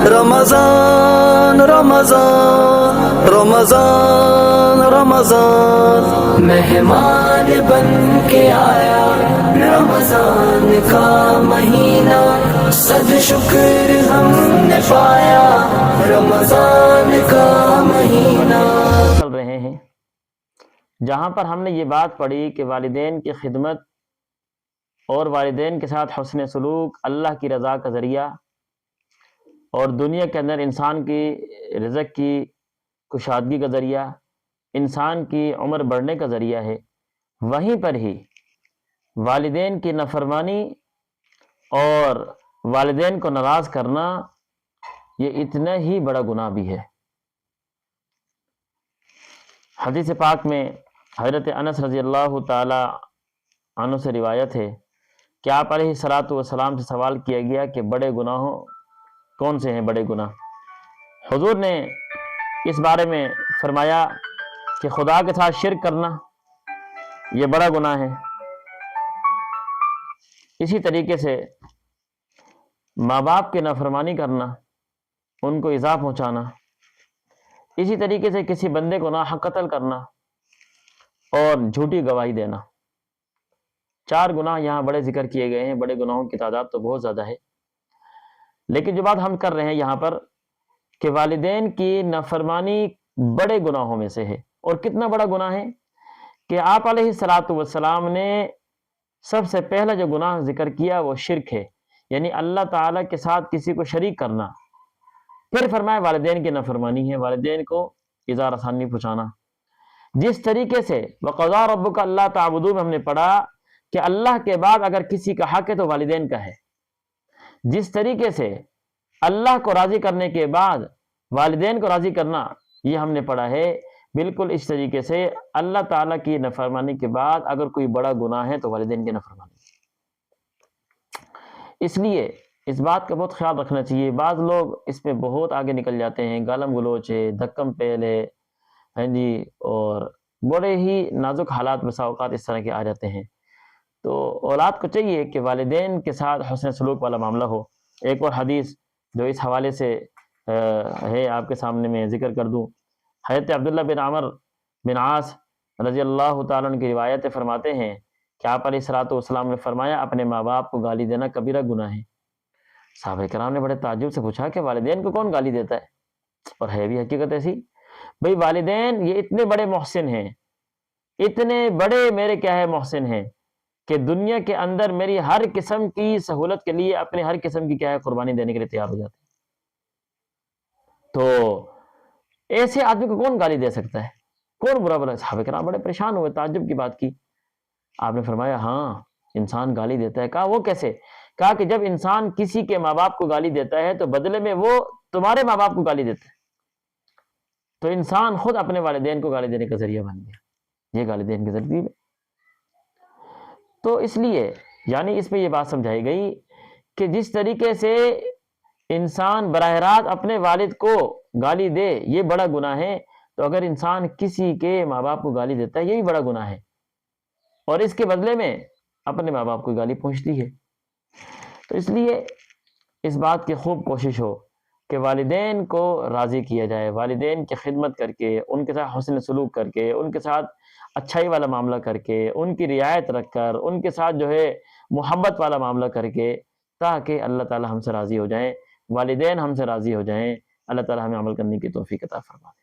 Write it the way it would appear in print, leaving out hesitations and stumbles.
رمضان رمضان رمضان رمضان مہمان بن کے آیا رمضان کا مہینہ، صد شکر ہم نے پایا رمضان کا مہینہ۔ چل رہے ہیں جہاں پر ہم نے یہ بات پڑھی کہ والدین کی خدمت اور والدین کے ساتھ حسن سلوک اللہ کی رضا کا ذریعہ اور دنیا کے اندر انسان کی رزق کی کشادگی کا ذریعہ، انسان کی عمر بڑھنے کا ذریعہ ہے، وہیں پر ہی والدین کی نافرمانی اور والدین کو ناراض کرنا یہ اتنا ہی بڑا گناہ بھی ہے۔ حدیث پاک میں حضرت انس رضی اللہ تعالی عنہ سے روایت ہے کہ آپ علیہ الصلاۃ والسلام سے سوال کیا گیا کہ بڑے گناہوں کون سے ہیں بڑے گناہ؟ حضور نے اس بارے میں فرمایا کہ خدا کے ساتھ شرک کرنا یہ بڑا گناہ ہے، اسی طریقے سے ماں باپ کی نافرمانی کرنا، ان کو ایذا پہنچانا، اسی طریقے سے کسی بندے کو ناحق قتل کرنا اور جھوٹی گواہی دینا۔ 4 گناہ یہاں بڑے ذکر کیے گئے ہیں۔ بڑے گناہوں کی تعداد تو بہت زیادہ ہے، لیکن جو بات ہم کر رہے ہیں یہاں پر کہ والدین کی نافرمانی بڑے گناہوں میں سے ہے۔ اور کتنا بڑا گناہ ہے کہ آپ علیہ الصلاۃ والسلام نے سب سے پہلا جو گناہ ذکر کیا وہ شرک ہے، یعنی اللہ تعالیٰ کے ساتھ کسی کو شریک کرنا۔ پھر فرمایا والدین کی نافرمانی ہے، والدین کو ایذا رسانی پہنچانا۔ جس طریقے سے وَقَضَىٰ رَبُّكَ أَلَّا تَعْبُدُوا میں ہم نے پڑھا کہ اللہ کے بعد اگر کسی کا حق ہے تو والدین کا ہے، جس طریقے سے اللہ کو راضی کرنے کے بعد والدین کو راضی کرنا یہ ہم نے پڑھا ہے، بالکل اس طریقے سے اللہ تعالیٰ کی نافرمانی کے بعد اگر کوئی بڑا گناہ ہے تو والدین کی نافرمانی۔ اس لیے اس بات کا بہت خیال رکھنا چاہیے۔ بعض لوگ اس میں بہت آگے نکل جاتے ہیں، گالم گلوچ ہے، دھکم پیل ہے، ہاں جی، اور بڑے ہی نازک حالات بسا اوقات اس طرح کے آ جاتے ہیں۔ تو اولاد کو چاہیے کہ والدین کے ساتھ حسن سلوک والا معاملہ ہو۔ ایک اور حدیث جو اس حوالے سے ہے آپ کے سامنے میں ذکر کر دوں۔ حضرت عبداللہ بن عمر بن عاص رضی اللہ تعالیٰ عنہ کی روایت فرماتے ہیں کہ آپ علیہ الصلوۃ والسلام نے فرمایا اپنے ماں باپ کو گالی دینا کبیرہ گناہ ہے۔ صحابہ کرام نے بڑے تعجب سے پوچھا کہ والدین کو کون گالی دیتا ہے؟ اور ہے بھی حقیقت ایسی، بھئی والدین یہ اتنے بڑے محسن ہیں، اتنے بڑے میرے کیا ہے محسن ہیں کہ دنیا کے اندر میری ہر قسم کی سہولت کے لیے اپنے ہر قسم کی کیا ہے قربانی دینے کے لیے تیار ہو جاتے ہیں۔ تو ایسے آدمی کو کون گالی دے سکتا ہے؟ کون برا بلا؟ صحابہ کرام بڑے پریشان ہوئے، تعجب کی بات کی۔ آپ نے فرمایا ہاں انسان گالی دیتا ہے۔ کہا وہ کیسے؟ کہا کہ جب انسان کسی کے ماں باپ کو گالی دیتا ہے تو بدلے میں وہ تمہارے ماں باپ کو گالی دیتا ہے، تو انسان خود اپنے والدین کو گالی دینے کا ذریعہ بن گیا۔ یہ گالی دینے کی ترتیب ہے۔ تو اس لیے یعنی اس میں یہ بات سمجھائی گئی کہ جس طریقے سے انسان براہ راست اپنے والد کو گالی دے یہ بڑا گناہ ہے، تو اگر انسان کسی کے ماں باپ کو گالی دیتا ہے یہ بھی بڑا گناہ ہے، اور اس کے بدلے میں اپنے ماں باپ کو گالی پہنچتی ہے۔ تو اس لیے اس بات کی خوب کوشش ہو کہ والدین کو راضی کیا جائے، والدین کی خدمت کر کے، ان کے ساتھ حسن سلوک کر کے، ان کے ساتھ اچھائی والا معاملہ کر کے، ان کی رعایت رکھ کر، ان کے ساتھ جو ہے محبت والا معاملہ کر کے، تاکہ اللہ تعالی ہم سے راضی ہو جائیں، والدین ہم سے راضی ہو جائیں۔ اللہ تعالی ہمیں عمل کرنے کی توفیق عطا فرمائے۔